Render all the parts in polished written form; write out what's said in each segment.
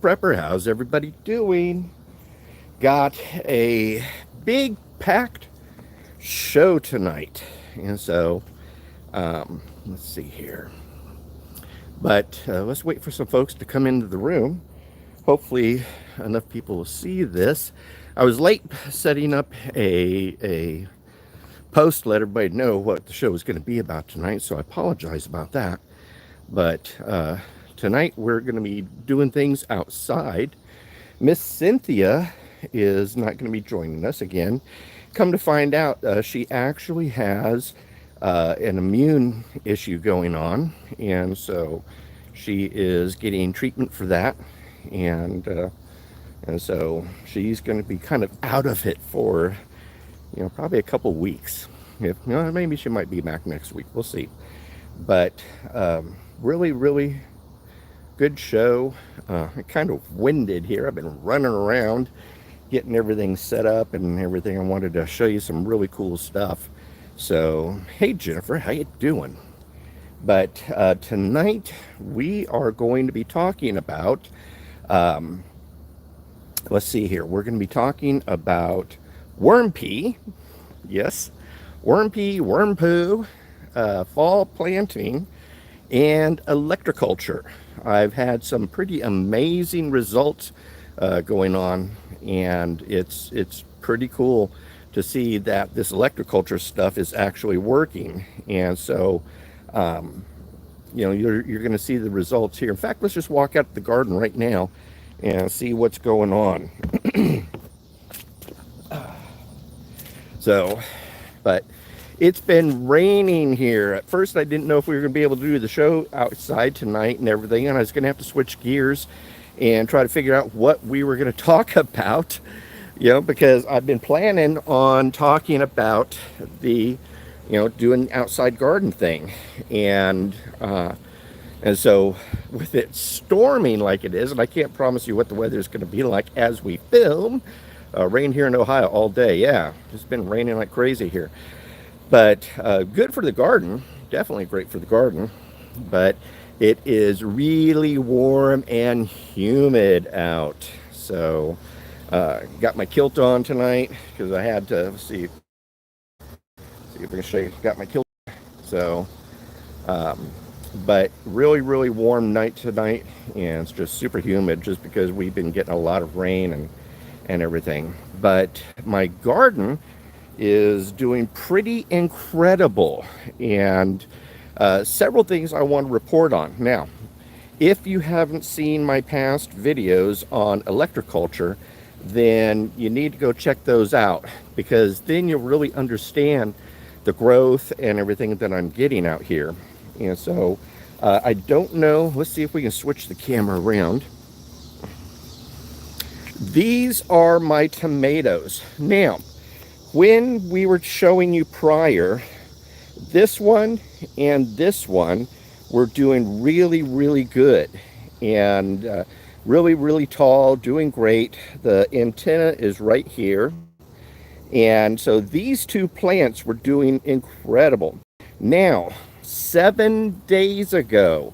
Prepper. How's everybody doing? Got a big packed show tonight. And so, let's see here. But let's wait for some folks to come into the room. Hopefully enough people will see this. I was late setting up a post to let everybody know what the show is going to be about tonight, so I apologize about that. But tonight we're going to be doing things outside. Miss Cynthia is not going to be joining us again. Come to find out, she actually has an immune issue going on, and so she is getting treatment for that, and so she's going to be kind of out of it for probably a couple weeks. If maybe she might be back next week. We'll see. But really good show. Kind of winded here. I've been running around getting everything set up and everything. I wanted to show you some really cool stuff. So hey Jennifer, how you doing? But tonight we are going to be talking about let's see here, we're going to be talking about worm pea. Yes, worm pea, worm poo, fall planting, and electroculture. I've had some pretty amazing results going on, and it's pretty cool to see that this electroculture stuff is actually working. And so you're going to see the results here. In fact, let's just walk out the garden right now and see what's going on. So, but it's been raining here. At first I didn't know if we were going to be able to do the show outside tonight and everything, and I was going to have to switch gears and try to figure out what we were going to talk about, because I've been planning on talking about the doing outside garden thing, and so with it storming like it is, and I can't promise you what the weather is going to be like as we film. Rain here in Ohio all day. Yeah, it's been raining like crazy here. But good for the garden. Definitely great for the garden. But it is really warm and humid out. So got my kilt on tonight because I had to, let's see if I can show you. Got my kilt. So, but really warm night tonight. And it's just super humid just because we've been getting a lot of rain and everything. But my garden is doing pretty incredible, and several things I want to report on. Now, if you haven't seen my past videos on electroculture, then you need to go check those out, because then you'll really understand the growth and everything that I'm getting out here. And so I don't know, let's see if we can switch the camera around. These are my tomatoes. Now, when we were showing you prior, this one and this one were doing really good, and really tall, doing great. The antenna is right here, and so these two plants were doing incredible. Now, 7 days ago,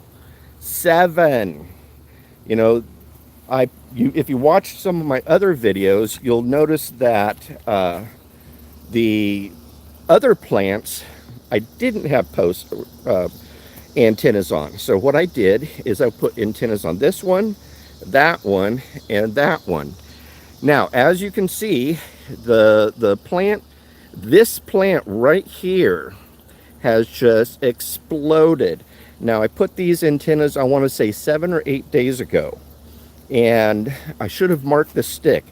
if you watch some of my other videos, you'll notice that the other plants I didn't have antennas on. So what I did is I put antennas on this one, that one, and that one. Now, as you can see, the plant, this plant right here has just exploded. Now, I put these antennas, I want to say 7 or 8 days ago. And I should have marked the stick,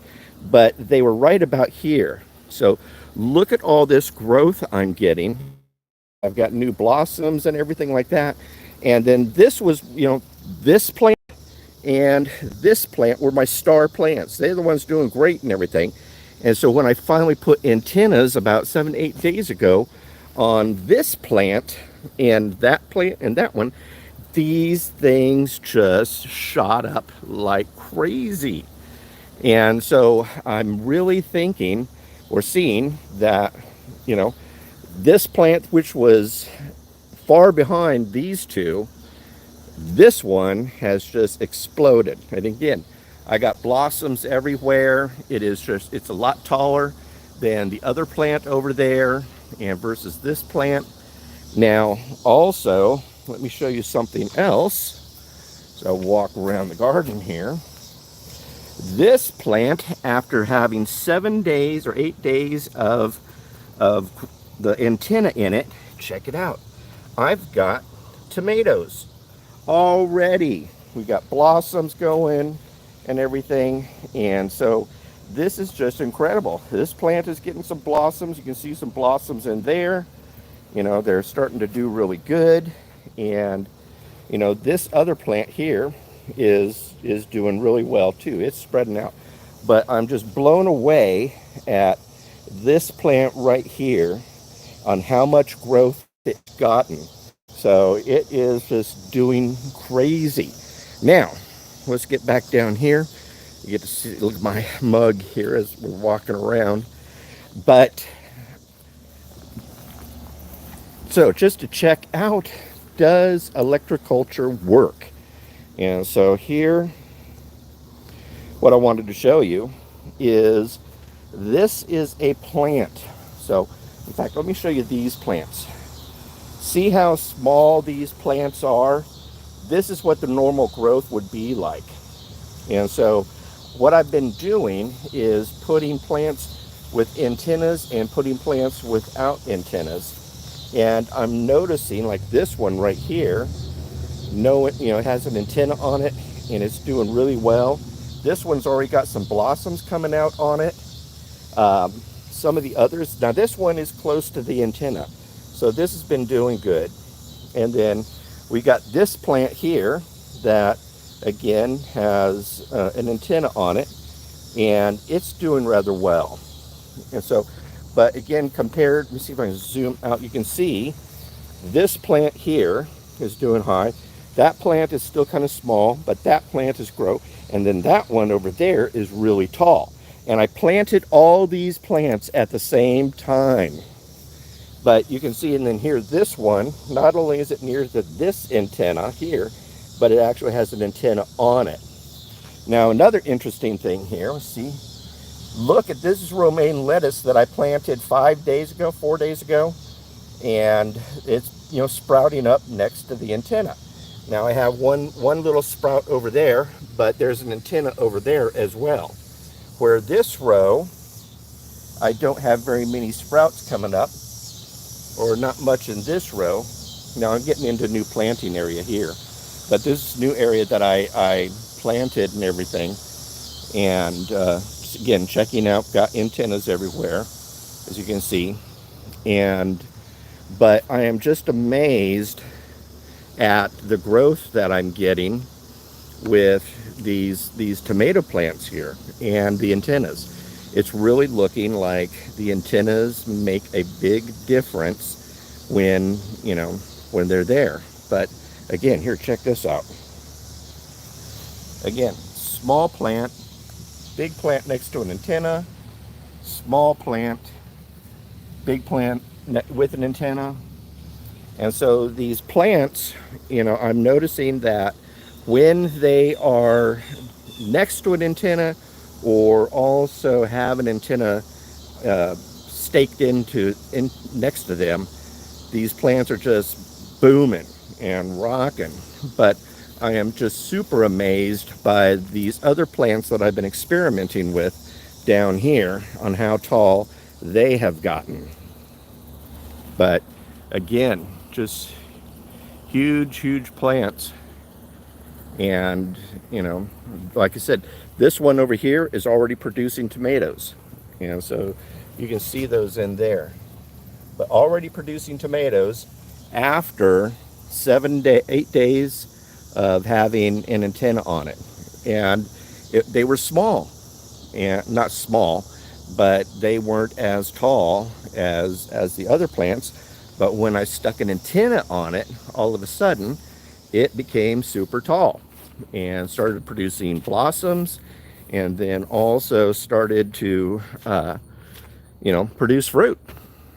but they were right about here. So look at all this growth I'm getting. I've got new blossoms and everything like that. And then this was, this plant and this plant were my star plants. They're the ones doing great and everything. And so when I finally put antennas about 7, 8 days ago on this plant and that one, these things just shot up like crazy. And so I'm really thinking or seeing that, this plant, which was far behind these two, this one has just exploded. And again, I got blossoms everywhere. It's a lot taller than the other plant over there and versus this plant. Now, also, let me show you something else. So I'll walk around the garden here. This plant, after having 7 days or 8 days of the antenna in it, check it out. I've got tomatoes already. We got blossoms going and everything. And so this is just incredible. This plant is getting some blossoms. You can see some blossoms in there. You know, they're starting to do really good. And, you know, this other plant here is doing really well too. It's spreading out. But I'm just blown away at this plant right here on how much growth it's gotten. So it is just doing crazy. Now, let's get back down here. You get to see, look at my mug here as we're walking around. But, so just to check out, does electroculture work? And so here, what I wanted to show you is this is a plant. So, in fact, let me show you these plants. See how small these plants are? This is what the normal growth would be like. And so what I've been doing is putting plants with antennas and putting plants without antennas. And I'm noticing, like this one right here, it has an antenna on it and it's doing really well. This one's already got some blossoms coming out on it. Some of the others, now this one is close to the antenna. So this has been doing good. And then we got this plant here that again has an antenna on it and it's doing rather well. And so, but again, compared, let me see if I can zoom out, you can see this plant here is doing high. That plant is still kind of small, but that plant is grow. And then that one over there is really tall. And I planted all these plants at the same time. But you can see, and then here, this one, not only is it near to this antenna here, but it actually has an antenna on it. Now, another interesting thing here, let's see. Look at this is romaine lettuce that I planted 4 days ago. And it's, sprouting up next to the antenna. Now I have one little sprout over there, but there's an antenna over there as well. Where this row, I don't have very many sprouts coming up, or not much in this row. Now I'm getting into new planting area here, but this is new area that I planted and everything. And again, checking out, got antennas everywhere, as you can see. But I am just amazed at the growth that I'm getting with these tomato plants here and the antennas. It's really looking like the antennas make a big difference when they're there. But again, here, check this out. Again, small plant, big plant next to an antenna, small plant, big plant with an antenna. And so these plants, I'm noticing that when they are next to an antenna or also have an antenna staked next to them, these plants are just booming and rocking. But I am just super amazed by these other plants that I've been experimenting with down here on how tall they have gotten. But again, just huge plants. And like I said, this one over here is already producing tomatoes, so you can see those in there, but already producing tomatoes after 8 days of having an antenna on it. And they were small, and not small, but they weren't as tall as the other plants. But when I stuck an antenna on it, all of a sudden it became super tall and started producing blossoms, and then also started to produce fruit.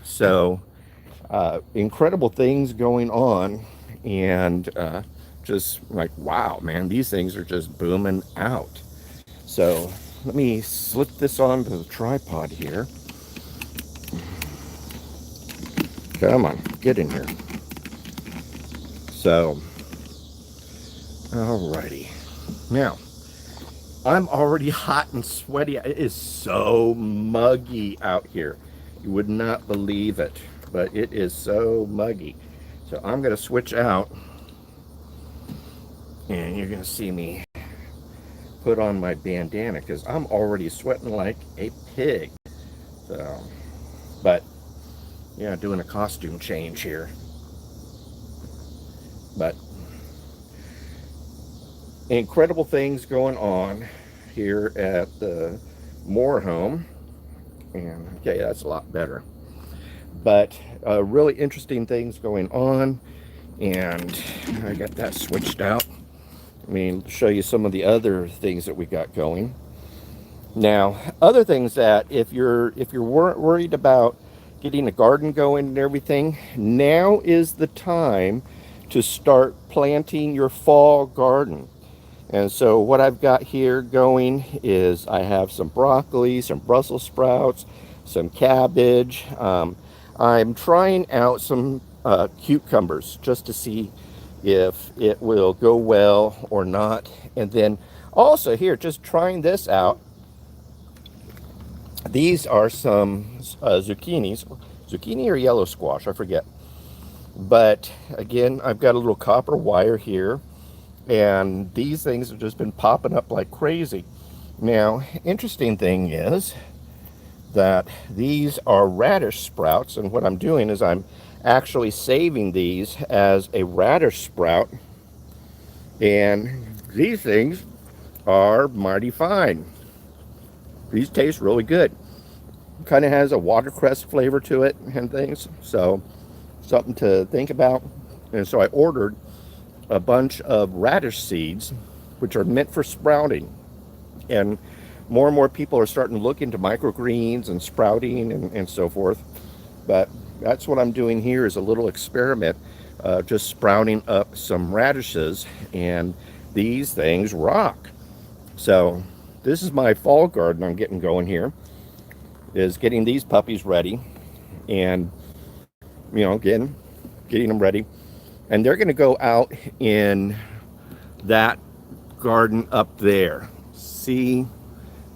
So incredible things going on, and just like, wow, man, these things are just booming out. So let me slip this onto the tripod here. Come on, get in here. So, alrighty. Now, I'm already hot and sweaty. It is so muggy out here. You would not believe it, but it is so muggy. So I'm going to switch out, and you're going to see me put on my bandana because I'm already sweating like a pig. So, but yeah, doing a costume change here. But incredible things going on here at the Mhor home. And okay, that's a lot better. But really interesting things going on. And I got that switched out. Let me show you some of the other things that we got going. Now, other things that if you're worried about getting a garden going and everything, now is the time to start planting your fall garden. And so what I've got here going is I have some broccoli, some Brussels sprouts, some cabbage. I'm trying out some cucumbers just to see if it will go well or not. And then also here, just trying this out. These are some zucchini or yellow squash, I forget. But again, I've got a little copper wire here, and these things have just been popping up like crazy. Now, interesting thing is that these are radish sprouts, and what I'm doing is I'm actually saving these as a radish sprout, and these things are mighty fine. These taste really good. Kind of has a watercress flavor to it and things, so something to think about. And so I ordered a bunch of radish seeds, which are meant for sprouting. And more people are starting to look into microgreens and sprouting and so forth. But that's what I'm doing here is a little experiment, just sprouting up some radishes, and these things rock. So this is my fall garden I'm getting going here, is getting these puppies ready, and again, getting them ready. And they're going to go out in that garden up there. See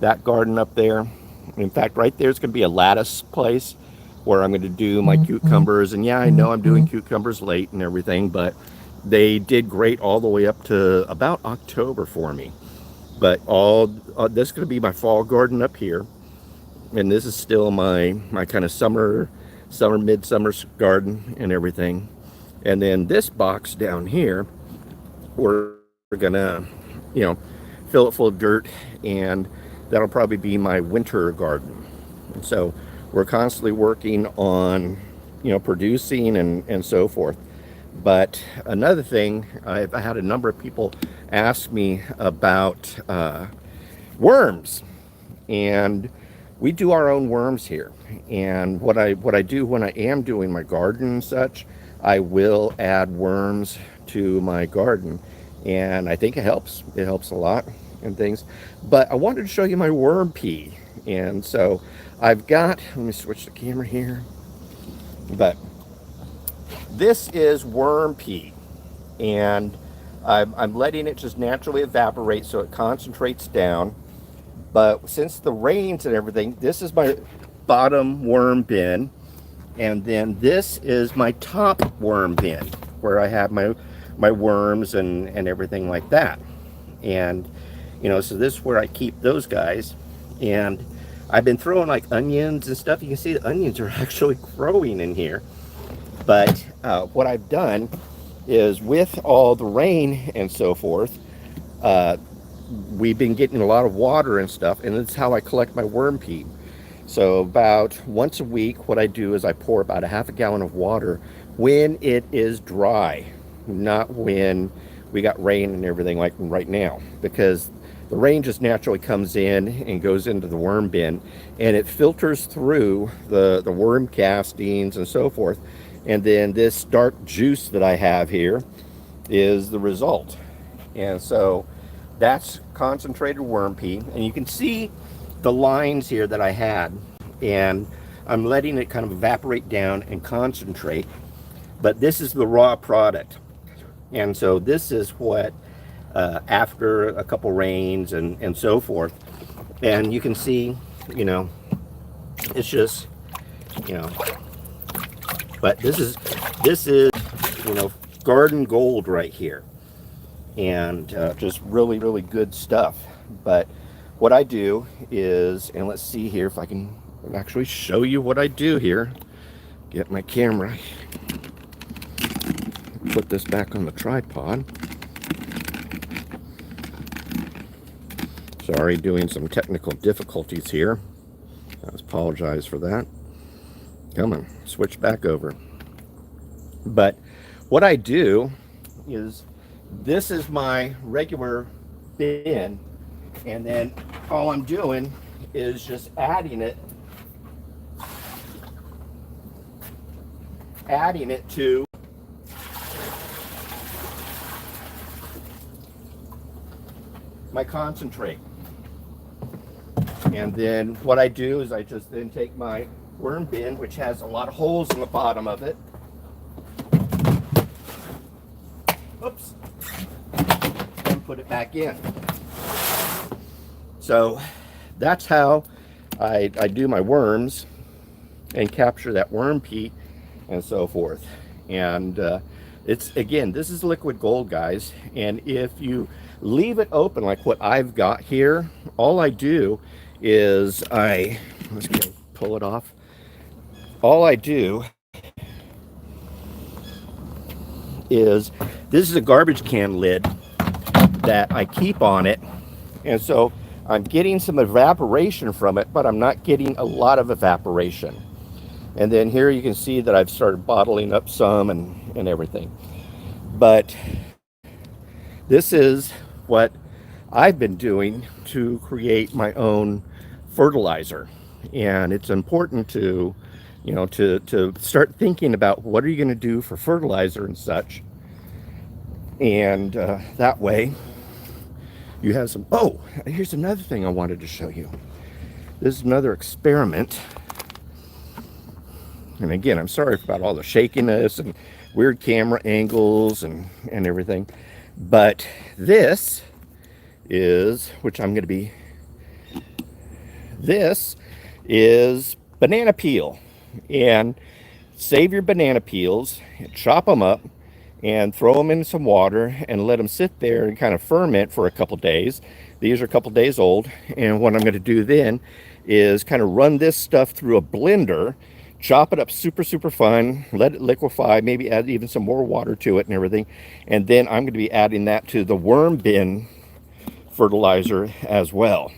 that garden up there? In fact, right there is going to be a lattice place where I'm going to do my cucumbers. And yeah, I know I'm doing cucumbers late and everything, but they did great all the way up to about October for me. But this is going to be my fall garden up here. And this is still my kind of summer, midsummer garden and everything. And then this box down here, we're gonna, fill it full of dirt, and that'll probably be my winter garden. And so we're constantly working on, producing and so forth. But another thing, I had a number of people ask me about worms, and we do our own worms here. And what I do when I am doing my garden and such, I will add worms to my garden, and I think it helps. It helps a lot and things. But I wanted to show you my worm pea, and so I've got. Let me switch the camera here. But this is worm pea, and I'm letting it just naturally evaporate so it concentrates down. But since the rains and everything, this is my bottom worm bin. And then this is my top worm bin where I have my worms and everything like that. And, so this is where I keep those guys. And I've been throwing like onions and stuff. You can see the onions are actually growing in here. But what I've done is with all the rain and so forth, we've been getting a lot of water and stuff. And that's how I collect my worm pea. So about once a week, what I do is I pour about a half a gallon of water when it is dry, not when we got rain and everything like right now, because the rain just naturally comes in and goes into the worm bin, and it filters through the worm castings and so forth. And then this dark juice that I have here is the result. And so That's concentrated worm pea, and you can see the lines here that I had, and I'm letting it kind of evaporate down and concentrate. But this is the raw product, and so this is what after a couple rains and so forth, and you can see, you know, it's just, you know, but this is you know, garden gold right here, and just really, really good stuff. But what I do is, and let's see here if I can actually show you what I do here. Get my camera, put this back on the tripod. Sorry, doing some technical difficulties here. I apologize for that. Come on, switch back over. But what I do is, this is my regular bin, and then all I'm doing is just adding it to my concentrate. And then what I do is I just then take my worm bin, which has a lot of holes in the bottom of it. Oops. And put it back in. So that's how I do my worms and capture that worm peat and so forth. And it's, again, this is liquid gold, guys. And if you leave it open like what I've got here, all I do is let's go pull it off. All I do is, this is a garbage can lid that I keep on it, and so I'm getting some evaporation from it, but I'm not getting a lot of evaporation. And then here you can see that I've started bottling up some and everything. But this is what I've been doing to create my own fertilizer. And it's important to, you know, to start thinking about what are you going to do for fertilizer and such. And that way you have some. Oh, here's another thing I wanted to show you. This is another experiment. And again, I'm sorry about all the shakiness and weird camera angles and everything. But this is, which I'm going to be, this is banana peel. And save your banana peels, chop them up, and throw them in some water and let them sit there and kind of ferment for a couple days. These are a couple days old. And what I'm going to do then is kind of run this stuff through a blender, chop it up super, super fine, let it liquefy, maybe add even some more water to it and everything. And then I'm going to be adding that to the worm bin fertilizer as well.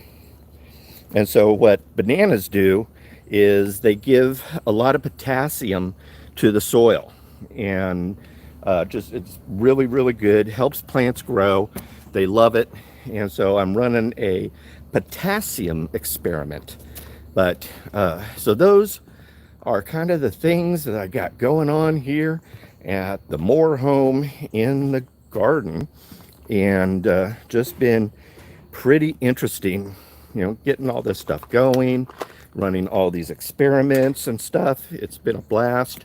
And so what bananas do is they give a lot of potassium to the soil, and it's really, really good, helps plants grow. They love it. And so I'm running a potassium experiment. But so those are kind of the things that I got going on here at the Mhor home in the garden, and just been pretty interesting, you know, getting all this stuff going, running all these experiments and stuff. It's been a blast.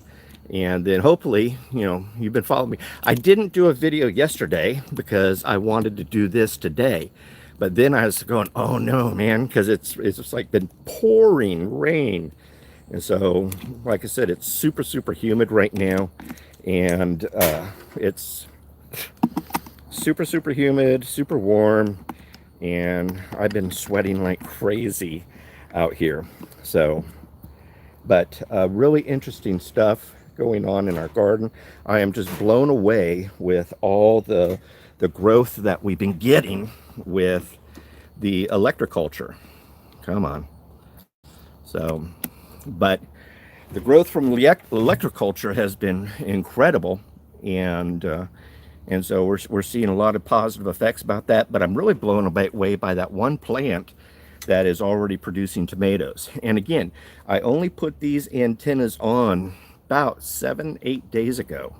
And then hopefully, you know, you've been following me. I didn't do a video yesterday because I wanted to do this today. But then I was going, oh no, man, because it's just like been pouring rain. And so, like I said, it's super, super humid right now. And it's super, super humid, super warm. And I've been sweating like crazy out here. So, but really interesting stuff going on in our garden. I am just blown away with all the growth that we've been getting with the electroculture. Come on. So, but the growth from electroculture has been incredible, and so we're seeing a lot of positive effects about that. But I'm really blown away by that one plant that is already producing tomatoes. And again, I only put these antennas on about 7-8 days ago.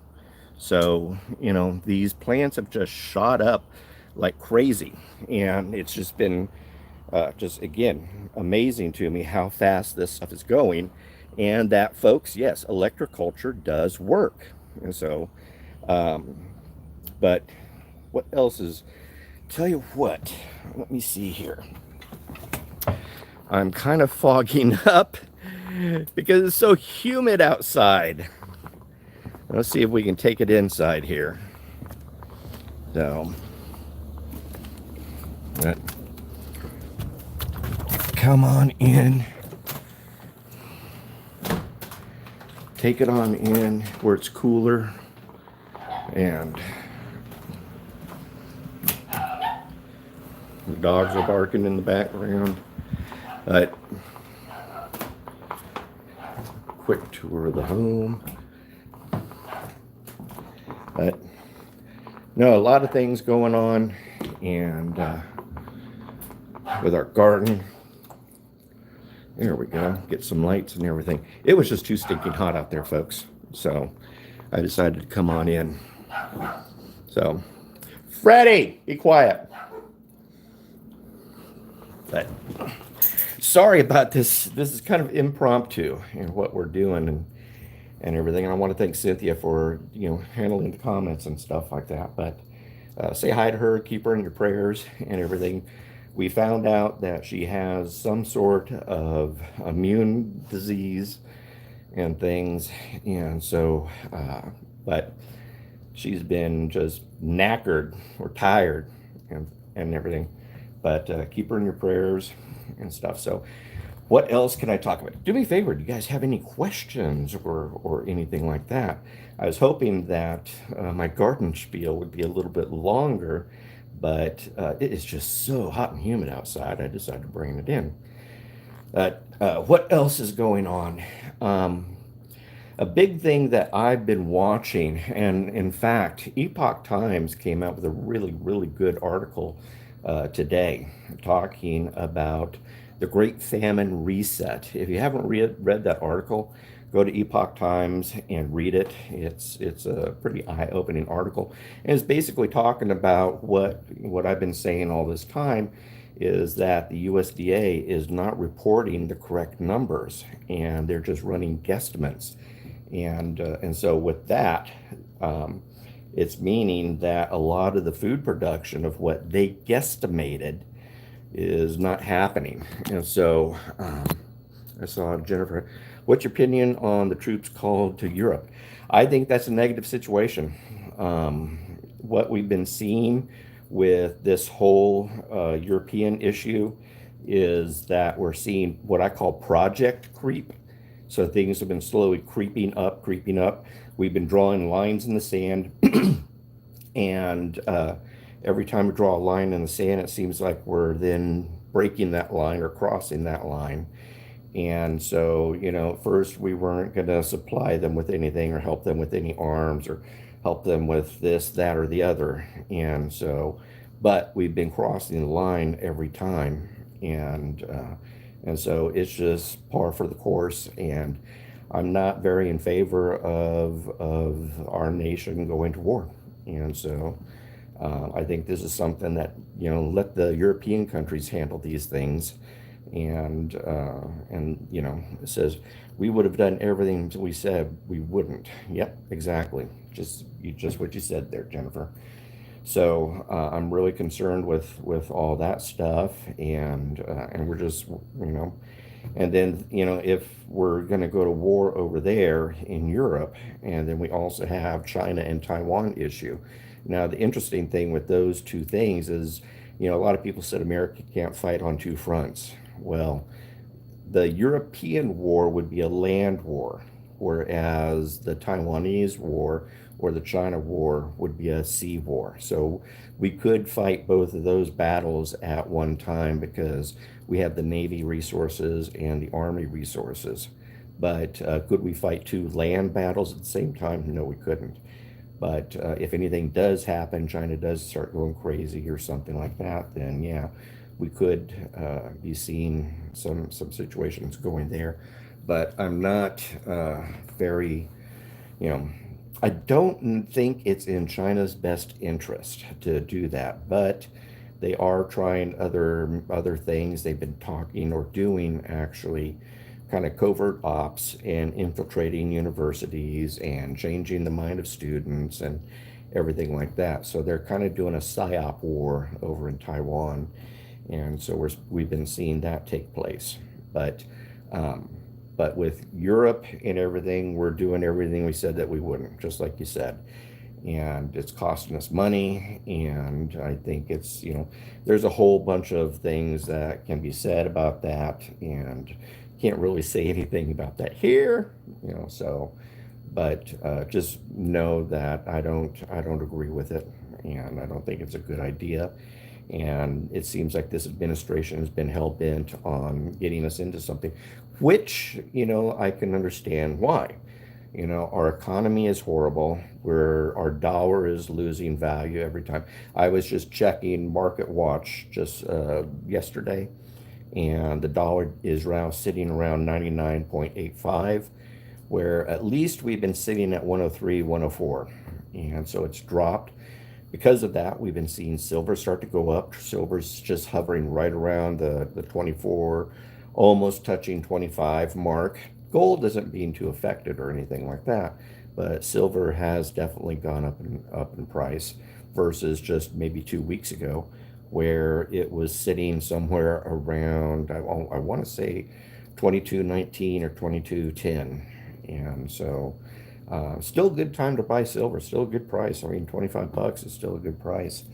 So, you know, these plants have just shot up like crazy. And it's just been just again amazing to me how fast this stuff is going, and that, folks, yes, electroculture does work. And so, um, but what else is? Tell you what, let me see here. I'm kind of fogging up because it's so humid outside. Let's see if we can take it inside here. So, come on in. Take it on in where it's cooler. And the dogs are barking in the background. But quick tour of the home. But no, a lot of things going on, and with our garden. There we go. Get some lights and everything. It was just too stinking hot out there, folks. So I decided to come on in. So, Freddie, be quiet. But sorry about this. This is kind of impromptu in what we're doing and everything. And I want to thank Cynthia for, handling the comments and stuff like that. But say hi to her, keep her in your prayers and everything. We found out that she has some sort of immune disease and things. And so, but she's been just knackered or tired and everything. But keep her in your prayers and stuff. So what else can I talk about? Do me a favor. Do you guys have any questions or anything like that? I was hoping that my garden spiel would be a little bit longer, but it is just so hot and humid outside. I decided to bring it in. But what else is going on? A big thing that I've been watching, and in fact, Epoch Times came out with a really, really good article today talking about the Great Famine Reset. If you haven't read that article, go to Epoch Times and read it. It's a pretty eye-opening article, and it's basically talking about what I've been saying all this time, is that the USDA is not reporting the correct numbers, and they're just running guesstimates. And so with that, it's meaning that a lot of the food production of what they guesstimated is not happening. And so I saw Jennifer, what's your opinion on the troops called to Europe? I think that's a negative situation. What we've been seeing with this whole European issue is that we're seeing what I call project creep. So things have been slowly creeping up. We've been drawing lines in the sand, and every time we draw a line in the sand, it seems like we're then breaking that line or crossing that line. And so, at first we weren't going to supply them with anything or help them with any arms or help them with this, that, or the other. And so, but we've been crossing the line every time. And so it's just par for the course. And I'm not very in favor of our nation going to war. And so I think this is something that, let the European countries handle these things. And it says we would have done everything we said we wouldn't. Yep, exactly. Just what you said there, Jennifer. So I'm really concerned with all that stuff, and we're just, and then, if we're going to go to war over there in Europe, and then we also have China and Taiwan issue. Now, the interesting thing with those two things is, a lot of people said America can't fight on two fronts. Well, the European war would be a land war, whereas the Taiwanese war or the China war would be a sea war. So we could fight both of those battles at one time because we have the Navy resources and the Army resources. But could we fight two land battles at the same time? No, we couldn't. But if anything does happen, China does start going crazy or something like that, then yeah, we could be seeing some situations going there. But I'm not very, I don't think it's in China's best interest to do that, but they are trying other things. They've been talking or doing actually kind of covert ops and infiltrating universities and changing the mind of students and everything like that. So they're kind of doing a psyop war over in Taiwan, and so we've been seeing that take place. But um, but with Europe and everything, we're doing everything we said that we wouldn't, just like you said. And it's costing us money. And I think there's a whole bunch of things that can be said about that. And can't really say anything about that here, so, but just know that I don't agree with it. And I don't think it's a good idea. And it seems like this administration has been hell bent on getting us into something, which, I can understand why. Our economy is horrible. Our dollar is losing value every time. I was just checking Market Watch just yesterday, and the dollar is now sitting around 99.85, where at least we've been sitting at 103, 104. And so it's dropped. Because of that, we've been seeing silver start to go up. Silver's just hovering right around the 24, almost touching 25 mark. Gold isn't being too affected or anything like that, but silver has definitely gone up in price versus just maybe 2 weeks ago, where it was sitting somewhere around, I want to say 22.19 or 22.10. And so still a good time to buy silver, still a good price. I mean, $25 is still a good price.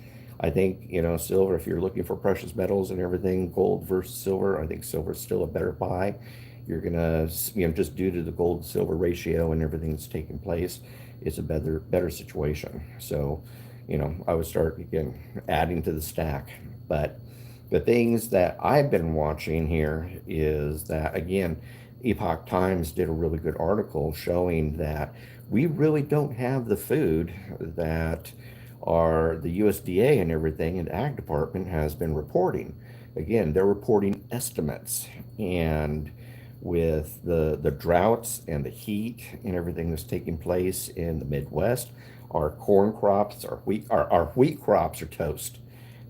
I think, silver, if you're looking for precious metals and everything, gold versus silver, I think silver is still a better buy. You're going to, just due to the gold silver ratio and everything that's taking place, it's a better situation. So, I would start again adding to the stack. But the things that I've been watching here is that, again, Epoch Times did a really good article showing that we really don't have the food that the USDA and everything and Ag Department has been reporting. Again, they're reporting estimates, and with the droughts and the heat and everything that's taking place in the Midwest, our corn crops, our wheat crops are toast.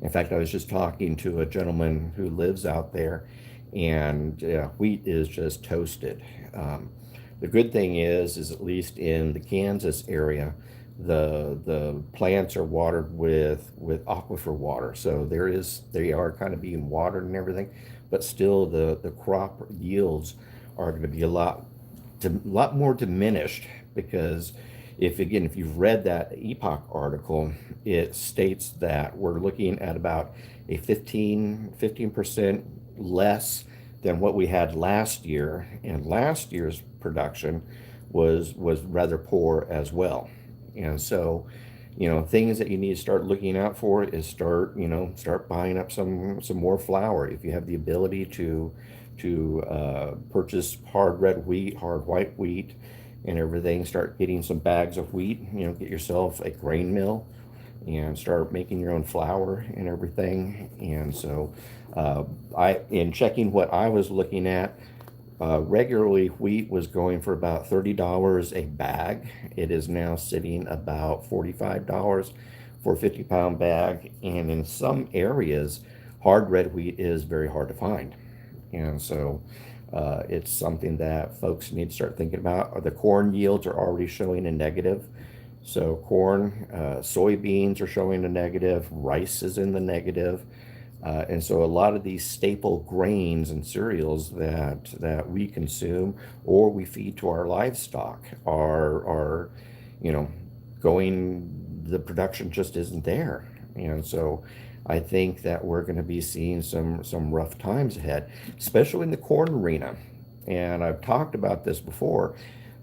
In fact, I was just talking to a gentleman who lives out there, and wheat is just toasted. The good thing is at least in the Kansas area, the plants are watered with aquifer water, so they are kind of being watered and everything, but still the crop yields are going to be a lot more diminished, because if you've read that Epoch article, it states that we're looking at about a 15% less than what we had last year, and last year's production was rather poor as well. And so, things that you need to start looking out for is start buying up some more flour. If you have the ability to purchase hard red wheat, hard white wheat, and everything, start getting some bags of wheat. Get yourself a grain mill and start making your own flour and everything. And so, in checking what I was looking at, regularly wheat was going for about $30 a bag. It is now sitting about $45 for a 50-pound bag. And in some areas, hard red wheat is very hard to find. And so it's something that folks need to start thinking about. The corn yields are already showing a negative. So corn, soybeans are showing a negative, rice is in the negative. And so a lot of these staple grains and cereals that we consume or we feed to our livestock are going, the production just isn't there. And so I think that we're going to be seeing some rough times ahead, especially in the corn arena. And I've talked about this before.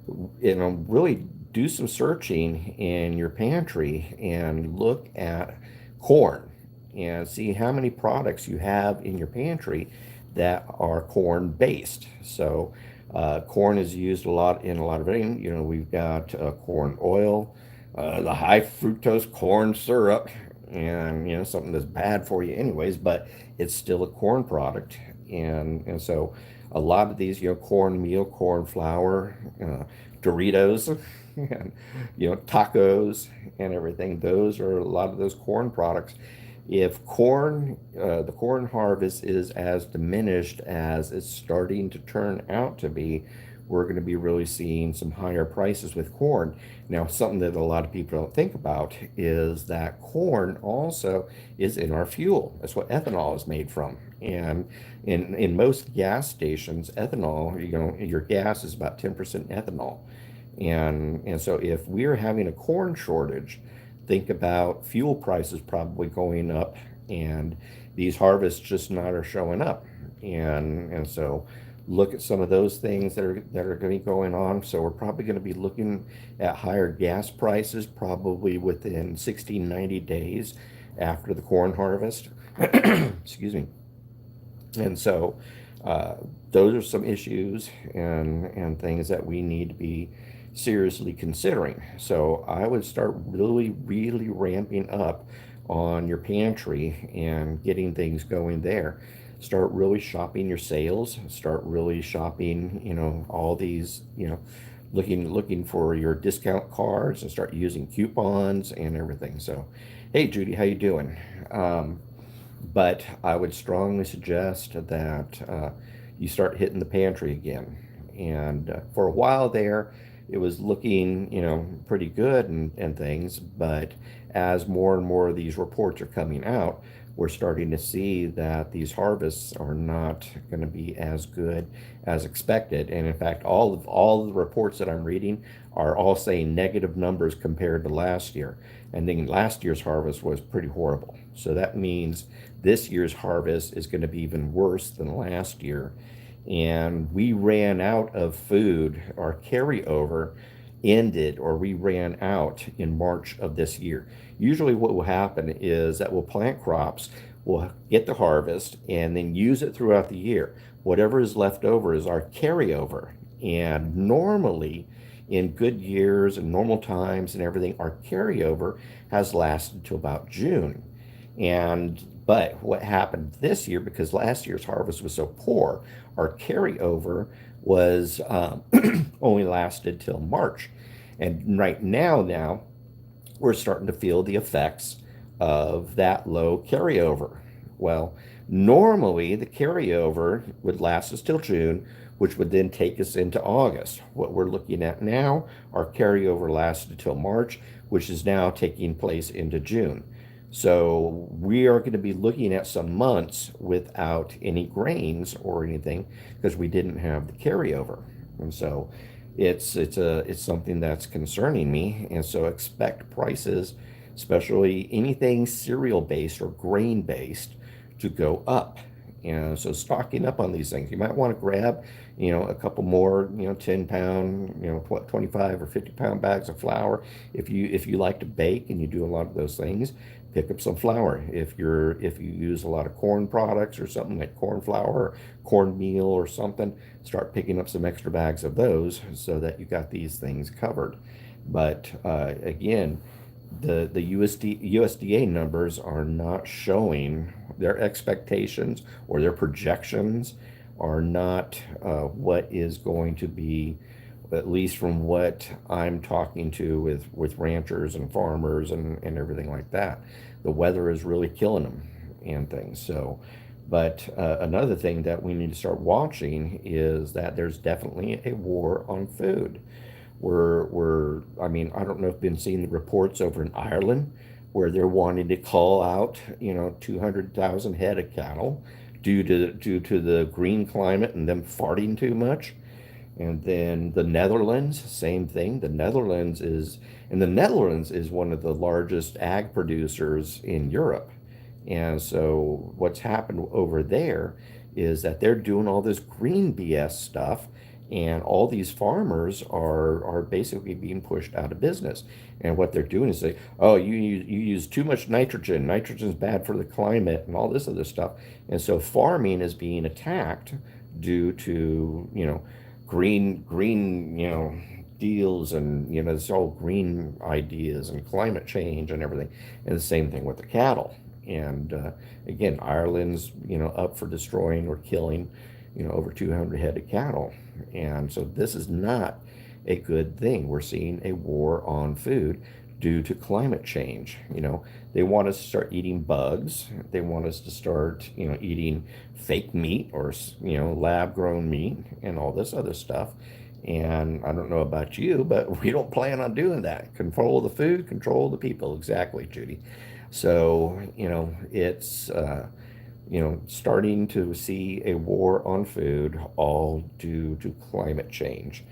Really do some searching in your pantry and look at corn and see how many products you have in your pantry that are corn based. So corn is used a lot in a lot of everything. We've got corn oil, the high fructose corn syrup, and something that's bad for you anyways, but it's still a corn product. And so a lot of these, corn meal, corn flour, Doritos and tacos and everything. Those are a lot of those corn products. If the corn harvest is as diminished as it's starting to turn out to be, we're going to be really seeing some higher prices with corn. Now, something that a lot of people don't think about is that corn also is in our fuel. That's what ethanol is made from. And in most gas stations, ethanol, your gas is about 10% ethanol. And so if we're having a corn shortage, think about fuel prices probably going up, and these harvests just not are showing up. And so look at some of those things that are going to be going on. So we're probably going to be looking at higher gas prices probably within 60, 90 days after the corn harvest. Excuse me. And so those are some issues and things that we need to be seriously considering. So I would start really, really ramping up on your pantry and getting things going there. Start really shopping your sales. Start really shopping, all these, looking for your discount cards and start using coupons and everything. So, hey Judy, how you doing? But I would strongly suggest that you start hitting the pantry again. And for a while there, it was looking, pretty good and things. But as more and more of these reports are coming out, we're starting to see that these harvests are not going to be as good as expected. And in fact, all of the reports that I'm reading are all saying negative numbers compared to last year. And then last year's harvest was pretty horrible. So that means this year's harvest is going to be even worse than last year. And we ran out of food. Our carryover ended, or we ran out in March of this year. Usually what will happen is that we'll plant crops, we'll get the harvest, and then use it throughout the year. Whatever is left over is our carryover. And normally, in good years and normal times and everything, our carryover has lasted to about June. But what happened this year, because last year's harvest was so poor, our carryover was only lasted till March. And right now we're starting to feel the effects of that low carryover. Well, normally the carryover would last us till June, which would then take us into August. What we're looking at now, our carryover lasted till March, which is now taking place into June. So we are going to be looking at some months without any grains or anything because we didn't have the carryover. And so it's something that's concerning me. And so expect prices, especially anything cereal based or grain based, to go up. And so stocking up on these things, you might want to grab, a couple more, 10 pound, 25 or 50 pound bags of flour. If you like to bake and you do a lot of those things, pick up some flour. If you use a lot of corn products or something like corn flour or cornmeal or something, start picking up some extra bags of those so that you got these things covered. But again, the USDA numbers are not showing their expectations, or their projections are not what is going to be, at least from what I'm talking to with ranchers and farmers and everything like that. The weather is really killing them and things. So, but another thing that we need to start watching is that there's definitely a war on food. I mean, I don't know if you've been seeing the reports over in Ireland where they're wanting to call out, 200,000 head of cattle due to the green climate and them farting too much. And then the Netherlands, same thing. The Netherlands is one of the largest ag producers in Europe. And so what's happened over there is that they're doing all this green BS stuff, and all these farmers are basically being pushed out of business. And what they're doing is say, oh, you use too much nitrogen. Nitrogen's bad for the climate and all this other stuff. And so farming is being attacked due to, green, deals and, this all green ideas and climate change and everything. And the same thing with the cattle. And again, Ireland's, up for destroying or killing, over 200 head of cattle. And so this is not a good thing. We're seeing a war on food due to climate change. They want us to start eating bugs. They want us to start, eating fake meat or, lab grown meat and all this other stuff. And I don't know about you, but we don't plan on doing that. Control the food, control the people. Exactly, Judy. So, it's, starting to see a war on food all due to climate change.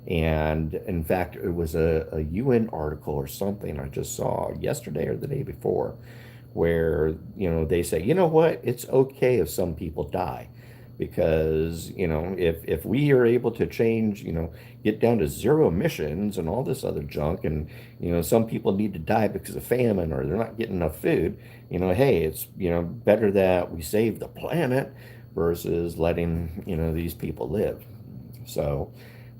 And in fact, it was a UN article or something I just saw yesterday or the day before where, they say, you know what, it's okay if some people die. Because, if we are able to change, get down to zero emissions and all this other junk, and, some people need to die because of famine or they're not getting enough food, hey, it's, better that we save the planet versus letting, these people live. So,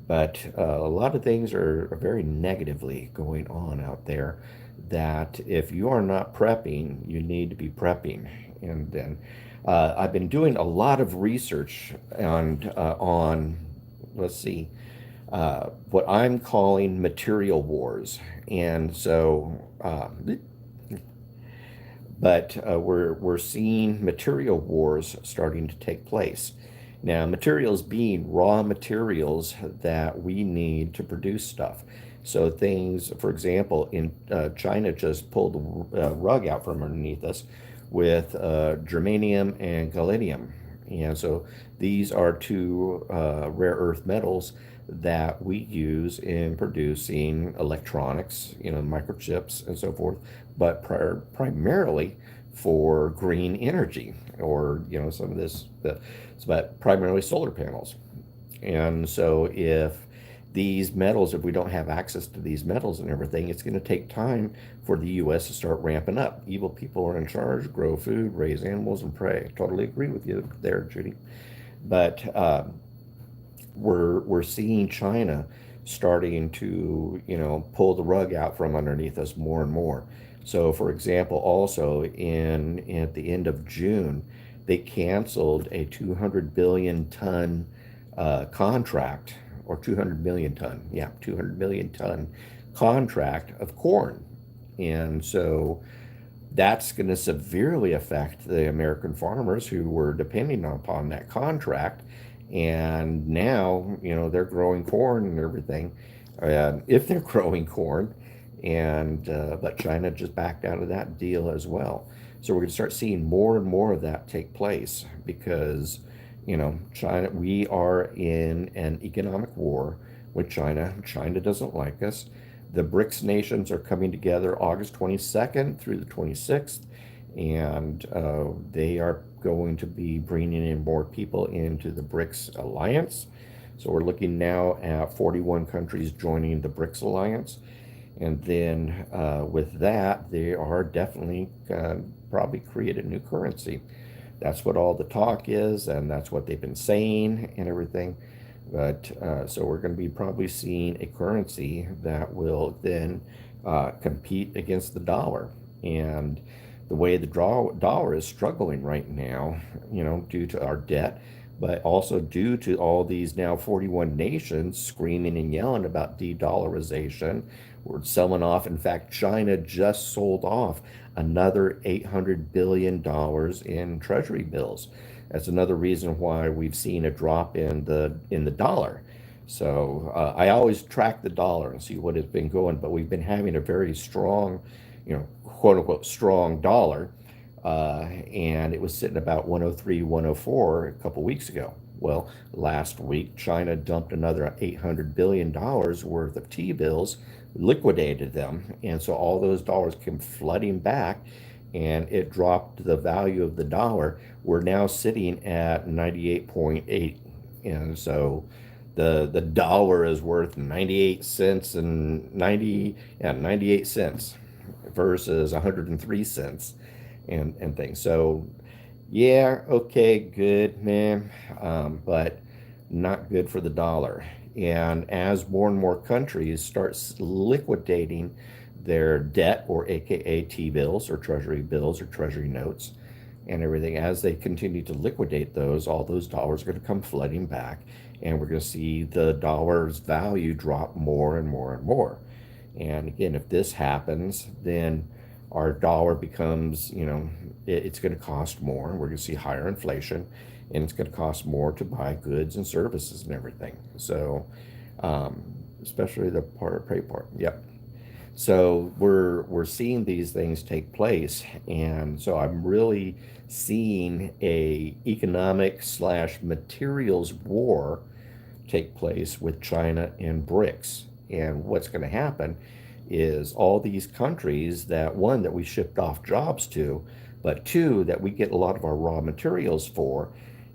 but a lot of things are very negatively going on out there that if you are not prepping, you need to be prepping. And then I've been doing a lot of research on let's see, what I'm calling material wars. And so, we're seeing material wars starting to take place. Now, materials being raw materials that we need to produce stuff. So things, for example, in China just pulled the rug out from underneath us with germanium and gallium. And so these are two rare earth metals that we use in producing electronics, microchips and so forth, but primarily for green energy or, some of this, but primarily solar panels. And so if these metals, if we don't have access to these metals and everything, it's going to take time for the U.S. to start ramping up. Evil people are in charge, grow food, raise animals, and pray. Totally agree with you there, Judy. But we're seeing China starting to, pull the rug out from underneath us more and more. So, for example, also at the end of June, they canceled a 200 billion ton contract, or 200 million ton, 200 million ton contract of corn. And so that's going to severely affect the American farmers who were depending upon that contract. And now, they're growing corn and everything, if they're growing corn. And but China just backed out of that deal as well. So we're going to start seeing more and more of that take place because, China, we are in an economic war with China. China doesn't like us. The BRICS nations are coming together August 22nd through the 26th, and they are going to be bringing in more people into the BRICS alliance. So we're looking now at 41 countries joining the BRICS alliance. And then with that, they are definitely probably create a new currency. That's what all the talk is, and that's what they've been saying and everything. But so we're going to be probably seeing a currency that will then compete against the dollar. And the way the dollar is struggling right now, due to our debt, but also due to all these now 41 nations screaming and yelling about de-dollarization. We're selling off. In fact, China just sold off another $800 billion in treasury bills. That's another reason why we've seen a drop in the dollar. So I always track the dollar and see what it's been going, but we've been having a very strong, quote unquote, strong dollar. And it was sitting about 103, 104 a couple weeks ago. Well, last week, China dumped another $800 billion worth of T-bills, liquidated them, and so all those dollars came flooding back, and it dropped the value of the dollar. We're now sitting at 98.8, and so the dollar is worth 98 cents and 98 cents versus 103 cents and things. So yeah, okay, good, man, but not good for the dollar. And as more and more countries start liquidating their debt, or AKA T-bills or treasury notes, and everything, as they continue to liquidate those, all those dollars are going to come flooding back, and we're going to see the dollar's value drop more and more and more. And again, if this happens, then our dollar becomes, it's going to cost more. We're going to see higher inflation, and it's going to cost more to buy goods and services and everything. So, especially the pay part. Yep. So we're seeing these things take place, and so I'm really seeing a economic slash materials war take place with China and BRICS. And what's going to happen is all these countries that, one, that we shipped off jobs to, but two, that we get a lot of our raw materials for,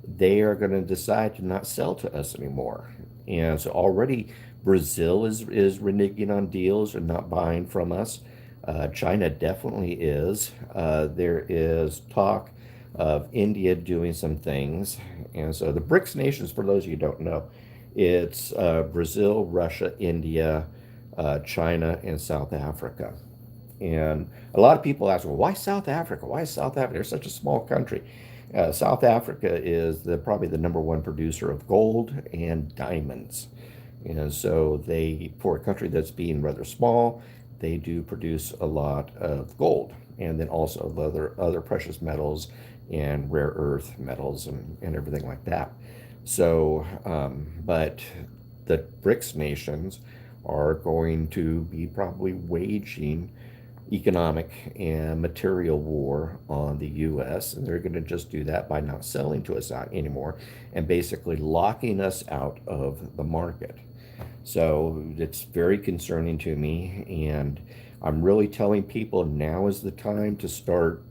they are going to decide to not sell to us anymore. And so already Brazil is reneging on deals and not buying from us. China definitely is. There is talk of India doing some things. And so the BRICS nations, for those of you who don't know, it's Brazil, Russia, India, China, and South Africa. And a lot of people ask, well, why South Africa? Why is South Africa? They're such a small country. South Africa is probably the number one producer of gold and diamonds. And so they, for a country that's being rather small, they do produce a lot of gold, and then also other precious metals and rare earth metals and everything like that. So, but the BRICS nations are going to be probably waging economic and material war on the U.S., and they're going to just do that by not selling to us out anymore and basically locking us out of the market. So it's very concerning to me, and I'm really telling people now is the time to start,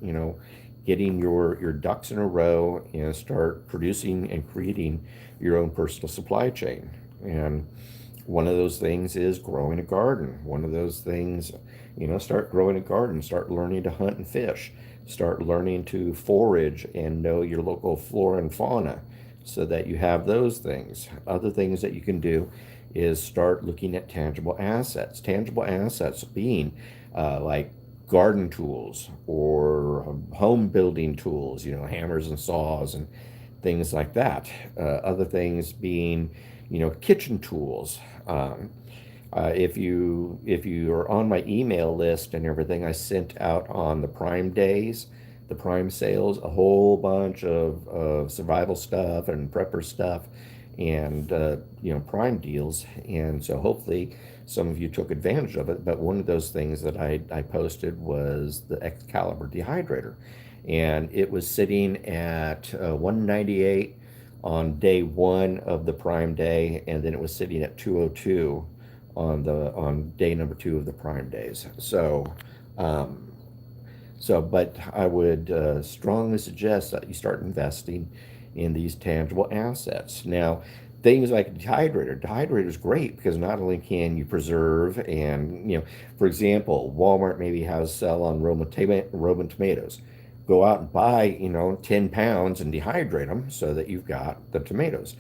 getting your ducks in a row and start producing and creating your own personal supply chain. And one of those things is growing a garden. One of those things, start growing a garden, start learning to hunt and fish, start learning to forage and know your local flora and fauna so that you have those things. Other things that you can do is start looking at tangible assets. Tangible assets being like garden tools or home building tools, hammers and saws and things like that. Other things being, kitchen tools. If you are on my email list and everything, I sent out on the Prime days, the Prime sales, a whole bunch of survival stuff and prepper stuff, and Prime deals. And so hopefully some of you took advantage of it. But one of those things that I posted was the Excalibur dehydrator, and it was sitting at 198 on day one of the Prime day, and then it was sitting at 202 on day number two of the Prime days. But I would strongly suggest that you start investing in these tangible assets. Now, things like a dehydrator. Dehydrator is great because not only can you preserve and, for example, Walmart maybe has a sell on Roman tomatoes. Go out and buy, 10 pounds and dehydrate them so that you've got the tomatoes.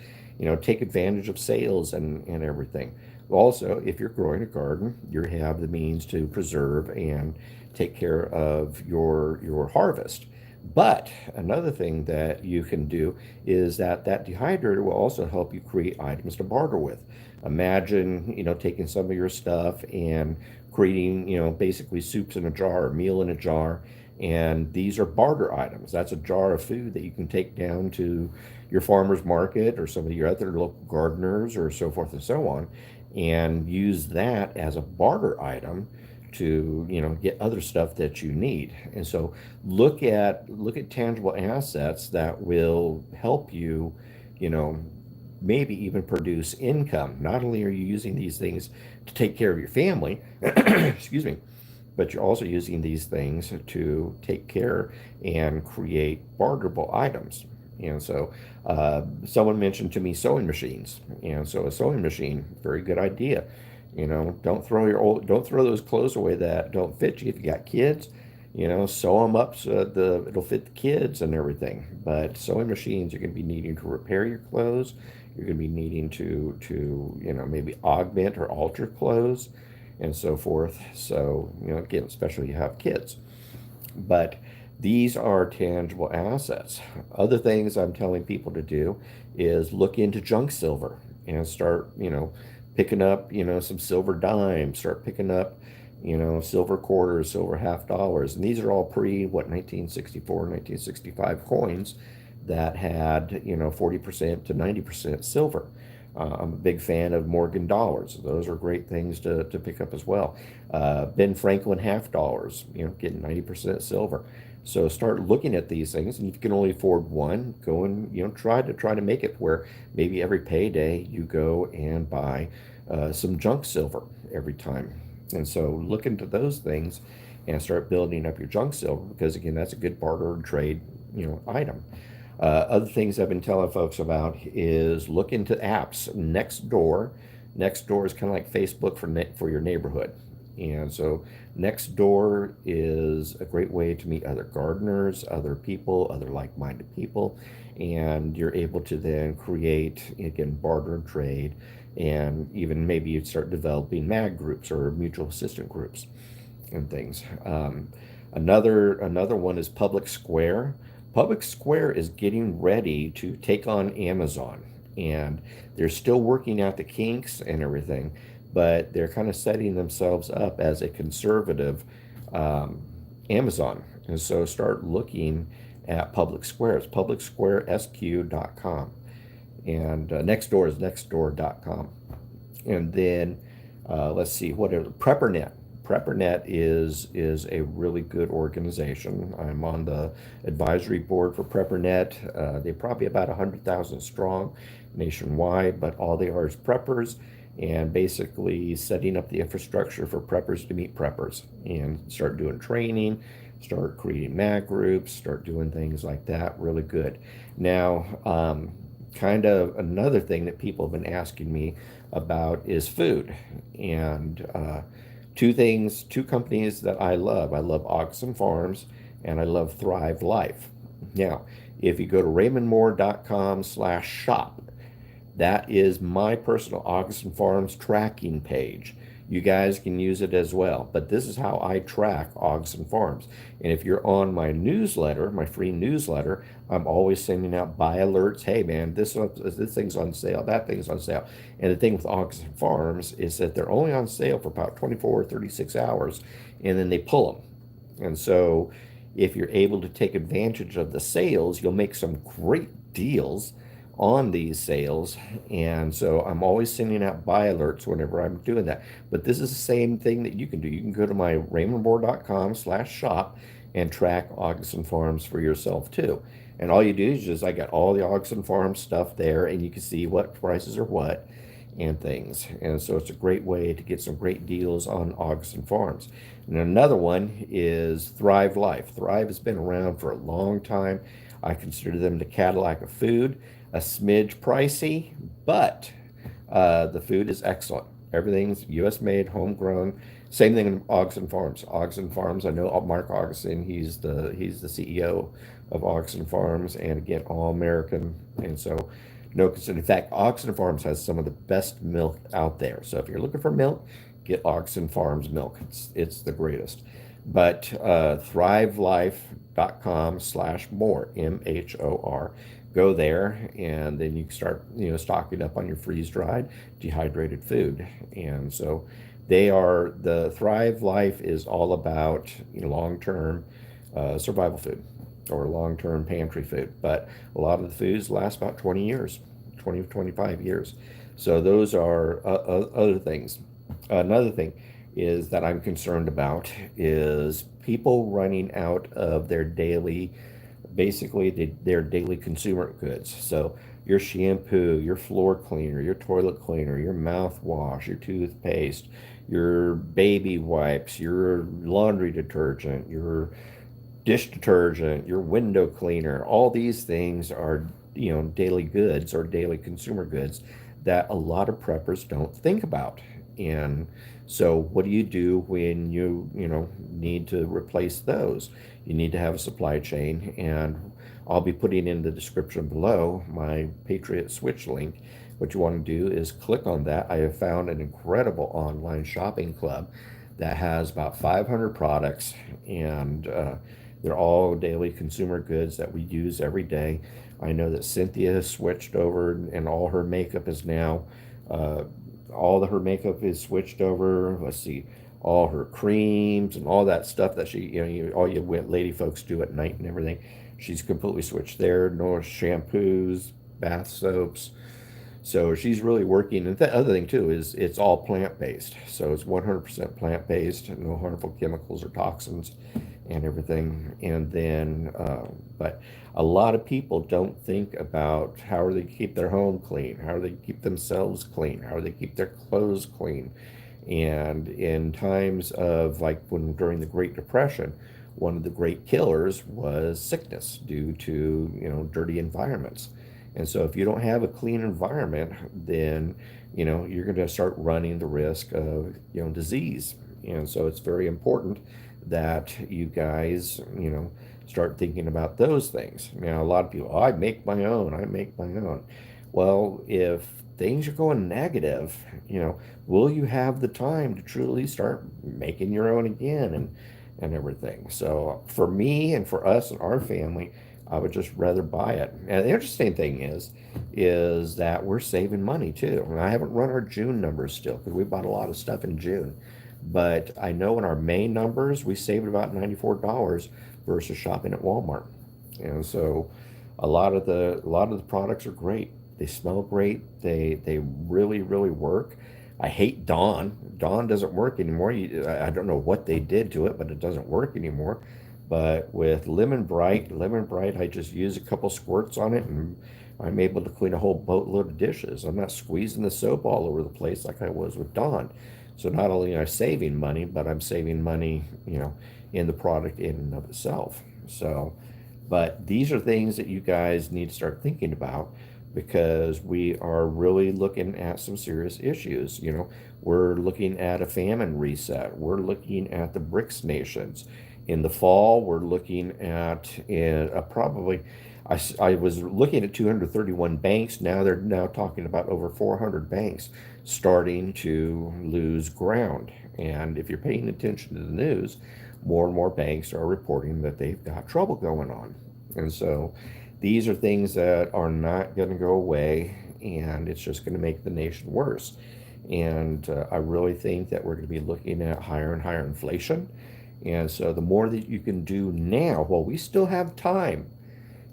Take advantage of sales and everything. Also, if you're growing a garden, you have the means to preserve and take care of your harvest. But another thing that you can do is that dehydrator will also help you create items to barter with. Imagine, taking some of your stuff and creating, basically soups in a jar or meal in a jar. And these are barter items. That's a jar of food that you can take down to your farmer's market or some of your other local gardeners or so forth and so on, and use that as a barter item to get other stuff that you need. And so look at tangible assets that will help you, maybe even produce income. Not only are you using these things to take care of your family, excuse me, but you're also using these things to take care and create barterable items. And so someone mentioned to me sewing machines. And so a sewing machine, very good idea. Don't throw those clothes away that don't fit you. If you got kids, sew them up so that it'll fit the kids and everything. But sewing machines, you're going to be needing to repair your clothes. You're going to be needing to maybe augment or alter clothes and so forth. So, again, especially if you have kids. But These are tangible assets. Other things I'm telling people to do is look into junk silver and start, picking up, some silver dimes, start picking up, silver quarters, silver half dollars. And these are all what, 1964, 1965 coins that had, 40% to 90% silver. I'm a big fan of Morgan dollars. Those are great things to pick up as well. Ben Franklin half dollars, getting 90% silver. So start looking at these things, and if you can only afford one, go and try to make it where maybe every payday you go and buy some junk silver every time. And so look into those things and start building up your junk silver, because again, that's a good barter and trade item. Other things I've been telling folks about is look into apps. Nextdoor is kind of like Facebook for your neighborhood. And so Nextdoor is a great way to meet other gardeners, other people, other like-minded people, and you're able to then create, again, barter and trade, and even maybe you'd start developing mag groups or mutual assistant groups and things. Another one is Public Square. Public Square is getting ready to take on Amazon, and they're still working out the kinks and everything, but they're kind of setting themselves up as a conservative Amazon. And so start looking at Public Square. It's publicsquaresq.com, and Nextdoor is nextdoor.com. And then let's see, what is PrepperNet? PrepperNet is a really good organization. I'm on the advisory board for PrepperNet. They're probably about 100,000 strong nationwide, but all they are is preppers, and basically setting up the infrastructure for preppers to meet preppers and start doing training, start creating mag groups, start doing things like that. Really good. Now, kind of another thing that people have been asking me about is food. And two companies that I love. I love Oxen Farms and I love Thrive Life. Now, if you go to raymondmhor.com/shop, that is my personal Oxen Farms tracking page. You guys can use it as well, but this is how I track Oxen Farms. And if you're on my newsletter, my free newsletter, I'm always sending out buy alerts. Hey man, this thing's on sale, that thing's on sale. And the thing with Oxen Farms is that they're only on sale for about 24 or 36 hours, and then they pull them. And so if you're able to take advantage of the sales, you'll make some great deals on these sales. And so I'm always sending out buy alerts whenever I'm doing that. But this is the same thing that you can do. You can go to my raymondmhor.com/shop and track Oxen Farms for yourself too. And all you do is I got all the Oxen Farms stuff there, and you can see what prices are what and things. And so it's a great way to get some great deals on Oxen Farms. And another one is Thrive Life. Thrive has been around for a long time. I consider them the Cadillac of food. A smidge pricey, but the food is excellent. Everything's U.S. made, homegrown. Same thing in Oxen Farms. Oxen Farms, I know Mark Augustin. He's the CEO of Oxen Farms, and again, all American. And so, no concern. In fact, Oxen Farms has some of the best milk out there. So if you're looking for milk, get Oxen Farms milk. It's the greatest. But thrivelife.com/more, MHOR. Go there, and then you can start, stocking up on your freeze-dried, dehydrated food. And so the Thrive Life is all about long-term survival food or long-term pantry food. But a lot of the foods last about 20 years, 20 to 25 years. So those are other things. Another thing is that I'm concerned about is people running out of their daily consumer goods. So your shampoo, your floor cleaner, your toilet cleaner, your mouthwash, your toothpaste, your baby wipes, your laundry detergent, your dish detergent, your window cleaner, all these things are, daily goods or daily consumer goods that a lot of preppers don't think about. And so what do you do when you need to replace those? You need to have a supply chain, and I'll be putting in the description below my Patriot Switch link. What you want to do is click on that. I have found an incredible online shopping club that has about 500 products, and They're all daily consumer goods that we use every day. I know that Cynthia has switched over, and all her makeup is now, uh, her makeup is switched over. Let's see, all her creams and all that stuff that she, all you lady folks do at night and everything. She's completely switched there. No shampoos, bath soaps. So she's really working. And the other thing too is it's all plant based. So it's 100% plant based, no harmful chemicals or toxins and everything. And then, but a lot of people don't think about how are they keep their home clean, how do they keep themselves clean, how do they keep their clothes clean. And in times of like when during the Great Depression, one of the great killers was sickness due to dirty environments. And so if you don't have a clean environment, then you're going to start running the risk of disease. And so it's very important that you guys start thinking about those things. Now a lot of people, oh, I make my own. Well, if things are going negative, will you have the time to truly start making your own again and everything? So for me and for us and our family, I would just rather buy it. And the interesting thing is that we're saving money too. And I haven't run our June numbers still because we bought a lot of stuff in June. But I know in our May numbers, we saved about $94 versus shopping at Walmart. And so a lot of the products are great. They smell great. They really, really work. I hate Dawn. Dawn doesn't work anymore. I don't know what they did to it, but it doesn't work anymore. But with Lemon Bright, I just use a couple squirts on it and I'm able to clean a whole boatload of dishes. I'm not squeezing the soap all over the place like I was with Dawn. So not only am I saving money, but I'm saving money, in the product in and of itself. So, but these are things that you guys need to start thinking about because we are really looking at some serious issues. We're looking at a famine reset. We're looking at the BRICS nations. In the fall, we're looking at probably, I was looking at 231 banks. Now they're now talking about over 400 banks starting to lose ground. And if you're paying attention to the news, more and more banks are reporting that they've got trouble going on. And so these are things that are not going to go away, and it's just going to make the nation worse. And I really think that we're going to be looking at higher and higher inflation. And so the more that you can do now, while we still have time,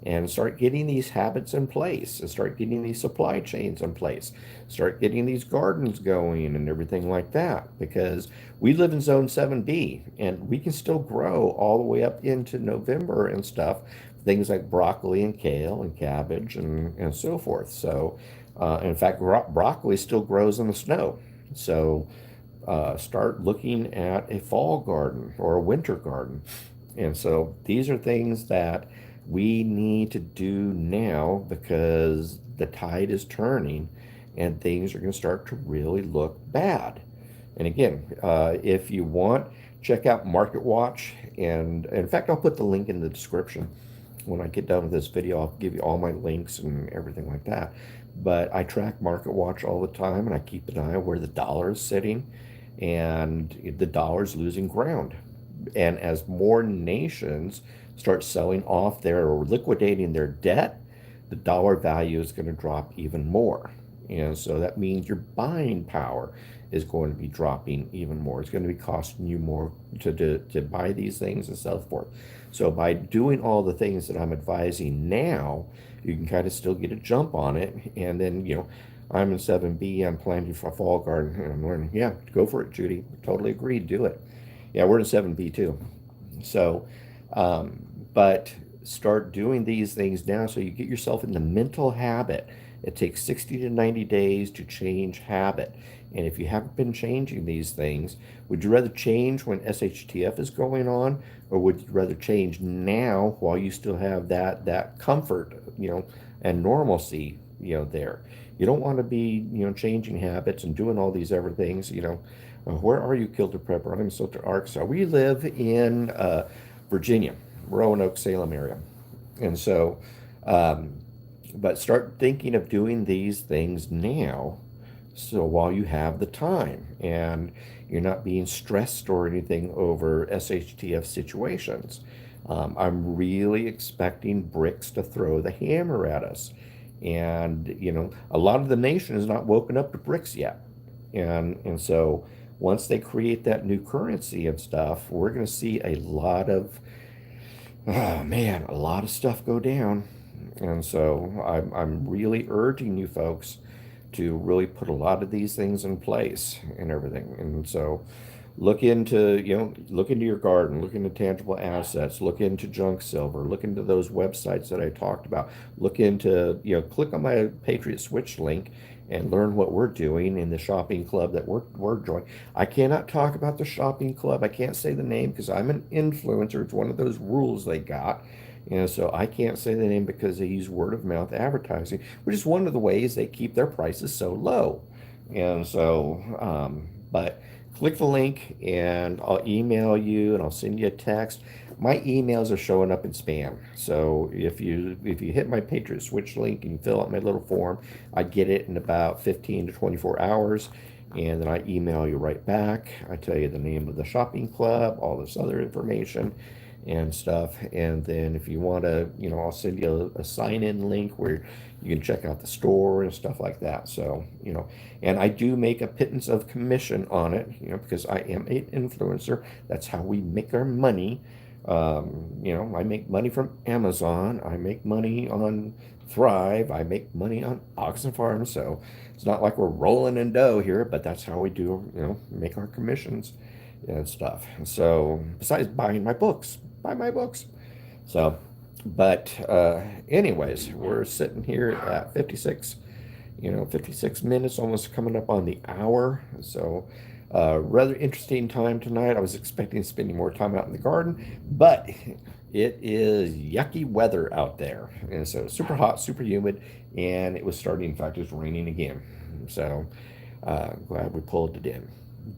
and start getting these habits in place and start getting these supply chains in place, start getting these gardens going and everything like that, because we live in zone 7B and we can still grow all the way up into November and stuff, things like broccoli and kale and cabbage and so forth. So in fact, broccoli still grows in the snow. So start looking at a fall garden or a winter garden. And so these are things that we need to do now because the tide is turning and things are going to start to really look bad. And again, if you want, check out Market Watch. And in fact, I'll put the link in the description. When I get done with this video, I'll give you all my links and everything like that. But I track Market Watch all the time and I keep an eye on where the dollar is sitting, and the dollar is losing ground. And as more nations start selling off their or liquidating their debt, the dollar value is going to drop even more. And so that means your buying power is going to be dropping even more. It's going to be costing you more to buy these things and so forth. So by doing all the things that I'm advising now, you can kind of still get a jump on it. And then, I'm in 7B, I'm planning for a fall garden, and I'm learning, yeah, go for it, Judy. Totally agree, do it. Yeah, we're in 7B too. So, but start doing these things now so you get yourself in the mental habit. It takes 60 to 90 days to change habit. And if you haven't been changing these things, would you rather change when SHTF is going on, or would you rather change now while you still have that comfort, and normalcy, there? You don't want to be, changing habits and doing all these other things, where are you, Kilted Prepper? I'm in Silter, Arkansas. We live in Virginia, Roanoke, Salem area. And so, but start thinking of doing these things now, so while you have the time and you're not being stressed or anything over SHTF situations. I'm really expecting BRICS to throw the hammer at us. And, a lot of the nation has not woken up to BRICS yet. And so once they create that new currency and stuff, we're going to see a lot of, oh man, a lot of stuff go down. And so I'm really urging you folks to really put a lot of these things in place and everything. And so look into your garden, look into tangible assets, look into junk silver, look into those websites that I talked about, look into, click on my Patriot Switch link and learn what we're doing in the shopping club that we're joining. I cannot talk about the shopping club. I can't say the name because I'm an influencer. It's one of those rules they got. So I can't say the name because they use word of mouth advertising, which is one of the ways they keep their prices so low. But click the link and I'll email you and I'll send you a text. My emails are showing up in spam. So if you hit my Patriot Switch link and you fill out my little form, I get it in about 15 to 24 hours. And then I email you right back. I tell you the name of the shopping club, all this other information and stuff. And then if you want to, I'll send you a sign-in link where you can check out the store and stuff like that. So, and I do make a pittance of commission on it, because I am an influencer. That's how we make our money. I make money from Amazon. I make money on Thrive. I make money on Oxen Farm. So it's not like we're rolling in dough here, but that's how we do, make our commissions and stuff. So besides buying my books, buy my books. So, but anyways, we're sitting here at 56 minutes, almost coming up on the hour. So rather interesting time tonight. I was expecting spending more time out in the garden, but it is yucky weather out there. And so super hot, super humid, and it was starting, in fact, it's raining again. So glad we pulled it in.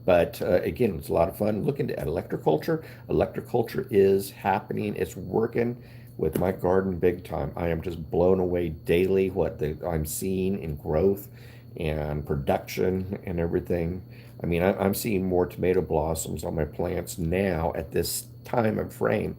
But again, it's a lot of fun. Look into Electroculture. Electroculture is happening. It's working with my garden big time. I am just blown away daily I'm seeing in growth and production and everything. I mean, I'm seeing more tomato blossoms on my plants now at this time of frame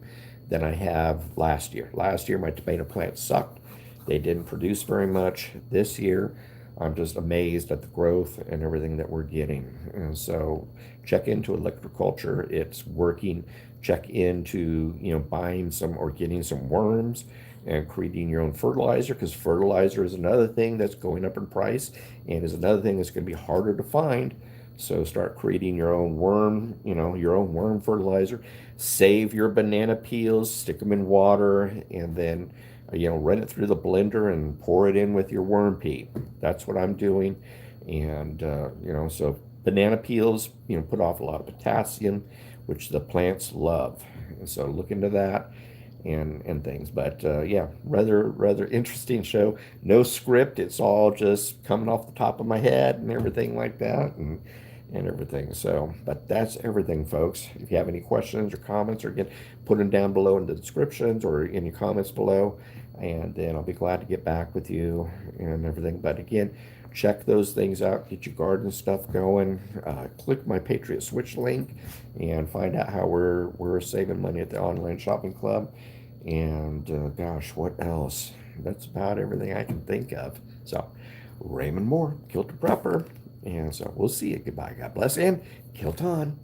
than I have last year. Last year, my tomato plants sucked. They didn't produce very much. This year, I'm just amazed at the growth and everything that we're getting. And so check into Electroculture. It's working. Check into, buying some or getting some worms and creating your own fertilizer, because fertilizer is another thing that's going up in price and is another thing that's going to be harder to find. So start creating your own worm, your own worm fertilizer. Save your banana peels, stick them in water, and then run it through the blender and pour it in with your worm pea. That's what I'm doing. And so banana peels, put off a lot of potassium, which the plants love. And so look into that and things. But yeah, rather interesting show. No script. It's all just coming off the top of my head and everything like that. And everything. So, but that's everything, folks. If you have any questions or comments, or again, put them down below in the descriptions or in your comments below, and then I'll be glad to get back with you and everything. But again, check those things out, get your garden stuff going. Click my Patriot Switch link and find out how we're saving money at the online shopping club. And gosh, what else? That's about everything I can think of. So, Raymond Mhor, Kilted Prepper. And so we'll see you. Goodbye. God bless and Kilton.